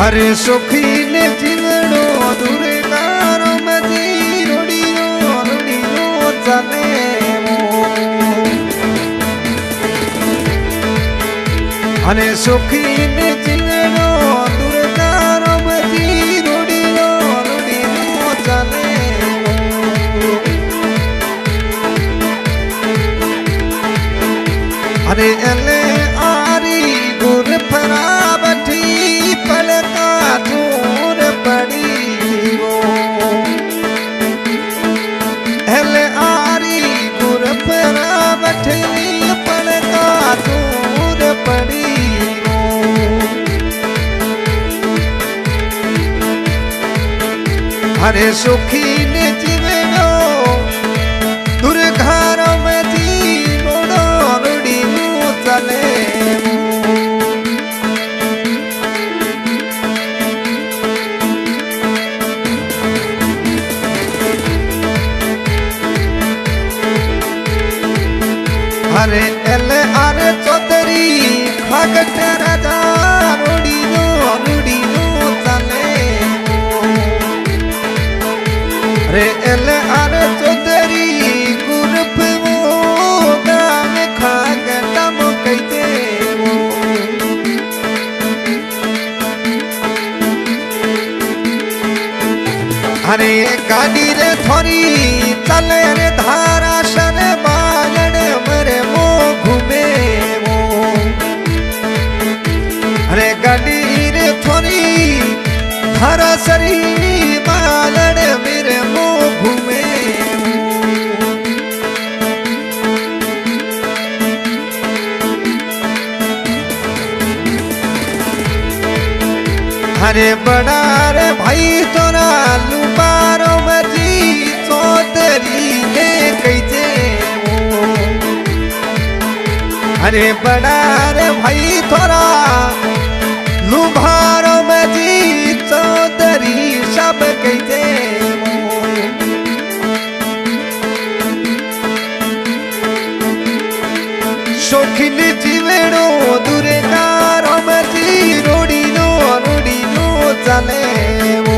अरे सुखी ने जीवड़ो दुर्गारो मजी रोड़ियो चले अरे सुखी ने जीवड़ो दुर्गारो मजी रोड़ियो चले अरे एले आरी गुर फरा बठी पलका दूर पड़ी वो एले आरी गुर फरा बठी पलका दूर पड़ी वो अरे सुखी ने जीवनो दुर्घारो में जी रोड़ो रोड़ी चले अरे एले अरे चौधरी खगट राजा रोड़ियो चले अरे एले अरे चौधरी गुरप वो गाम खगटम कहते वो अरे गाड़ी रे थोड़ी चले रे धारा शन बागड़ मरे वो घूमे वो अरे गाड़ी रे थोड़ी धारा सरी बागड़ मेरे वो घूमे अरे बड़ा रे भाई तोरा लुबारो मजी चौधरी ने कहते अरे बड़ा रे भाई तोरा लुबारो मजी चौधरी सब कहते शौकीन जीवेड़ो दुर्गारो मजी रोड़ियो चले वो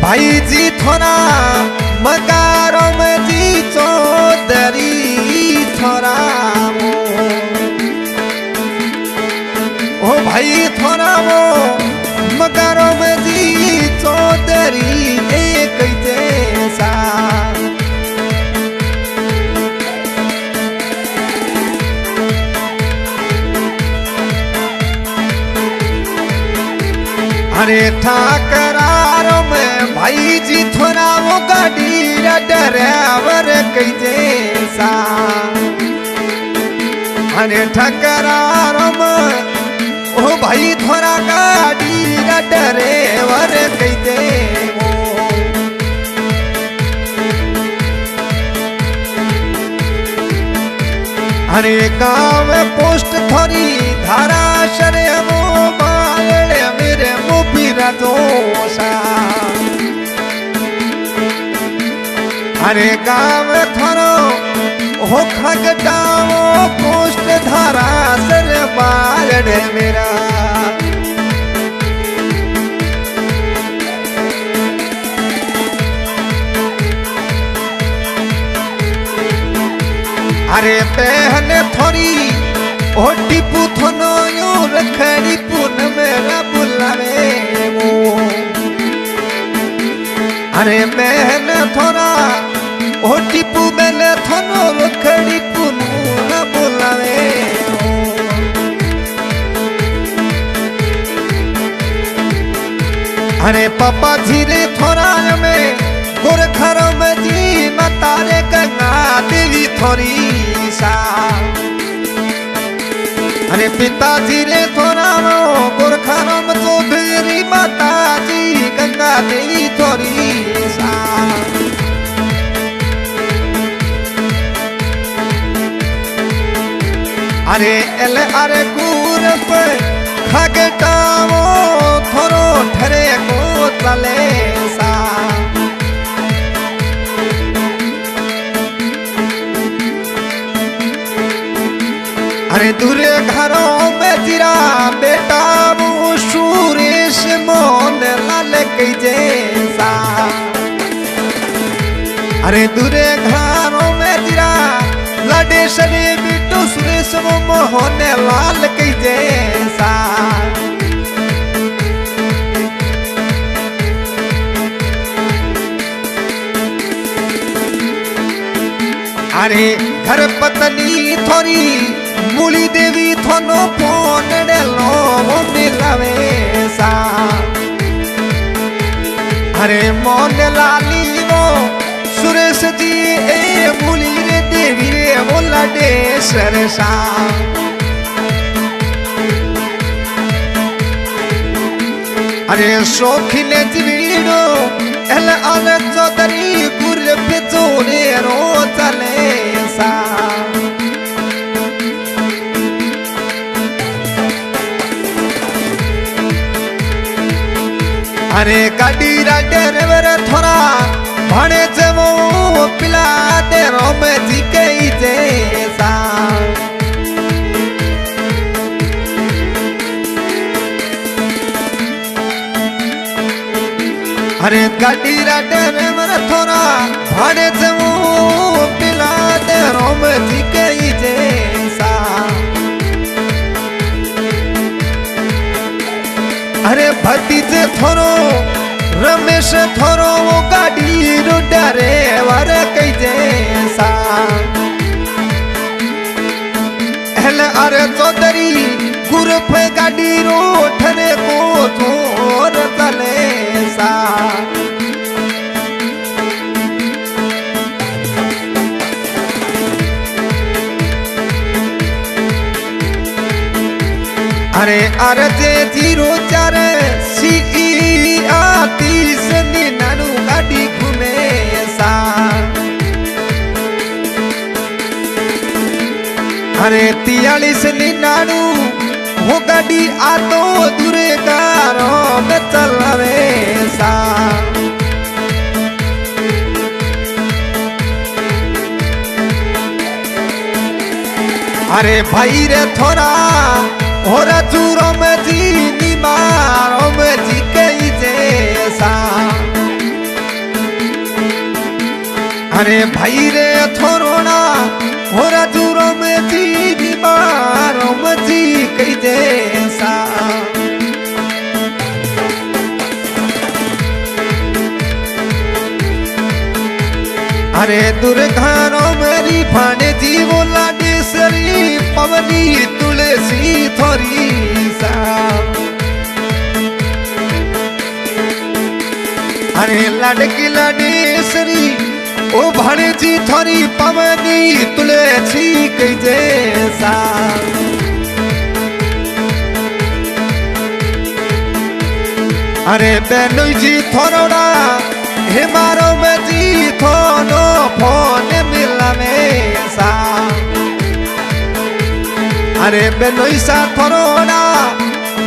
भाई जी थोड़ा मकारो में जी चौधरी थोड़ा ओ भाई थोड़ा वो मकारो में जी चौधरी एक जैसा अरे ठाकरारो में भाई जी थोड़ा वो गाड़ी ड्राइवर कैसे सा अरे ठाकरारो में ओ भाई थोड़ा गाड़ी ड्राइवर कैसे अरे गाँव पोस्ट थोड़ी धारा शरे वो बाले मेरे मुफिरा दोसा अरे गाँव थोरो हो खगटाओ पोस्ट धारा सर बाले मेरा अरे पहले थोड़ी ओ टिपू थनो यो रखड़ी पुन मेरा बुलावे वो अरे मैंने थोड़ा ओ टिपू मैंने थनो रखड़ी पुन न बुलावे अरे पापा धीरे थोड़ा में गोरखरों में जी मतारे गंगा देवी थोड़ी सा अरे पिताजी ने थोड़ा वो गोरखरों में चौधरी माता जी गंगा देवी थोड़ी सा अरे एल अरे कूरप खगटावो थोरो ठरे को चले सा अरे दूरे घरों में जिरा बेटा वो सूरेश मोहन लाल के जैसा अरे दूरे घरों में जिरा लाडे शरे बिट्टू सुरेश मोहन लाल के जैसा अरे घर पत्नी थोरी मूली देवी थोनो फोन डेलो मिलावे सा अरे मोहन लाली वो सुरेश जी ए मूली रे देवी रे वो लाडे सरसा अरे शौकीन जीवीडो एल अल चौधरी गुर पिचोरे रो चले सा अरे गाड़ी ड्राइवर थोड़ा भाड़े जमो पिला दे रोम जी के जैसा अरे गाड़ी ड्राइवर थोड़ा भाड़े जमो पिला दे रोम जी के जैसा अरे भतीजे थोरो रमेश थोरो वो गाड़ी रो ड्राइवर कई जैसा एल अरे चौधरी गुरफ गाड़ी रो ठरे को थोर चले सा अरे अरजे 04 CE 3899 गाड़ी घूमे सा अरे 4399 वो गाड़ी आ तो दूरे कारों में चलावे सा अरे भाई रे थोड़ा और चूरों में जी निमारों में जी कई जैसा अरे भाई रे थोरोना और चूरों में जी निमारों में जी कई जैसा अरे दुर्घानों मेरी फाने जीवो लाडे सरी पवनी तुलसी थोरी सा अरे लाडकी लाडेसरी ओ भाणे जी थोरी पवनी तुलसी के जैसा अरे बेनोई जी थोरोड़ा हे मारो में जी थोनो फोन मिलावे सा अरे बेनोई सा थोरोड़ा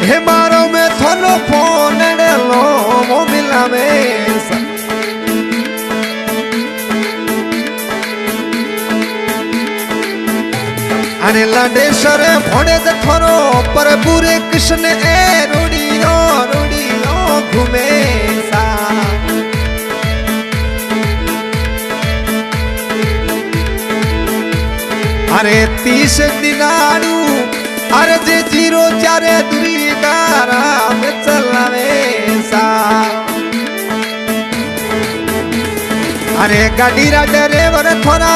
हे मारो में थोनो फोन लो वो मिलावे सा अरे लाडेश्वर भोड़े से थोरो पर पूरे कृष्ण ए रूढ़ियो घूमे सा अरे 30 दिनारू अरे जे 04 दूरी कारा में चलावे सा अरे गाड़ी रा ड्राइवर थोड़ा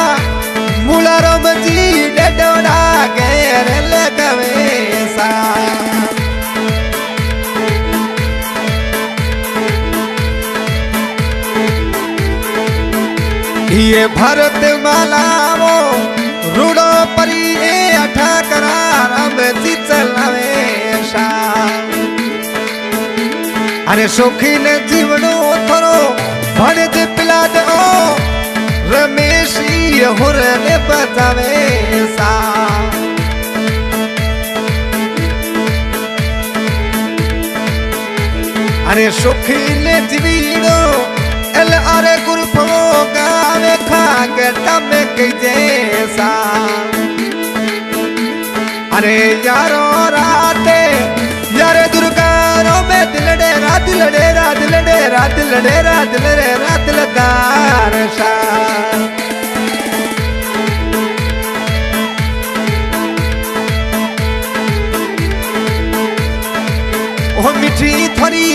मुलारो में जी डोड़ा घेर लगावे सा ये भारत मालावो रूडो परी ए अठा करार में जी चलावे सा अरे शौकीन जीवनो थोरो भणे जे पिला दे ओ रमेश हुरने बजावे सा अरे सुखी ने जीवीड़ो एल अरे गुरफो गावे खा के तमे के जैसा अरे यारो राते यारे दुर्गारो में दिल डेरा दिल डेरा दिल डेरा दिल डेरा दिल डेरा दिलदार सा ओ मिठी थरी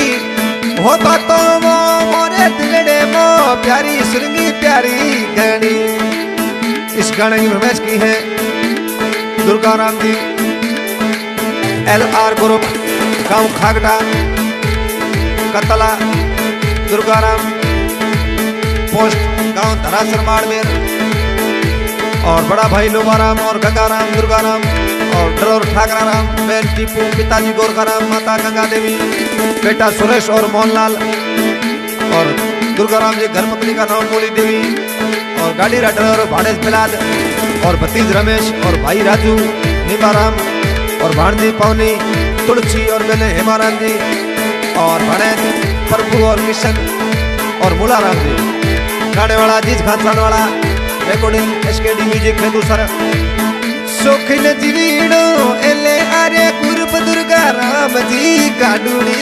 होता तो मोरे दिलड़े मो प्यारी सुरंगी प्यारी गणी। इस गाने की फरमाइश की है दुर्गा राम जी LR ग्रुप गांव खागटा कतला दुर्गा राम पोस्ट गांव धरासर बाड़मेर और बड़ा भाई लोबाराम और गंगाराम दुर्गाराम और ड्रोर ठाकराराम बहन टीपू पिताजी गोरखाराम माता गंगा देवी बेटा सुरेश और मोहनलाल और दुर्गाराम जी घर पत्नी का नाम मोली देवी और गाड़ी का ड्राइवर भाड़ेश बिलाद और भतीज रमेश और भाई राजू नीमाराम और भाणजी पवनी तुलसी और मैंने हेमाराम जी और भणेज प्रभु और किशन और मुलाराम जी गाने वाला जीज खान वाला रिकॉर्डिंग SKD म्यूजिक हेतु सर सुखिन जीवीड़ो एले अरे गुरुप दुर्गा राम जी काडूड़ी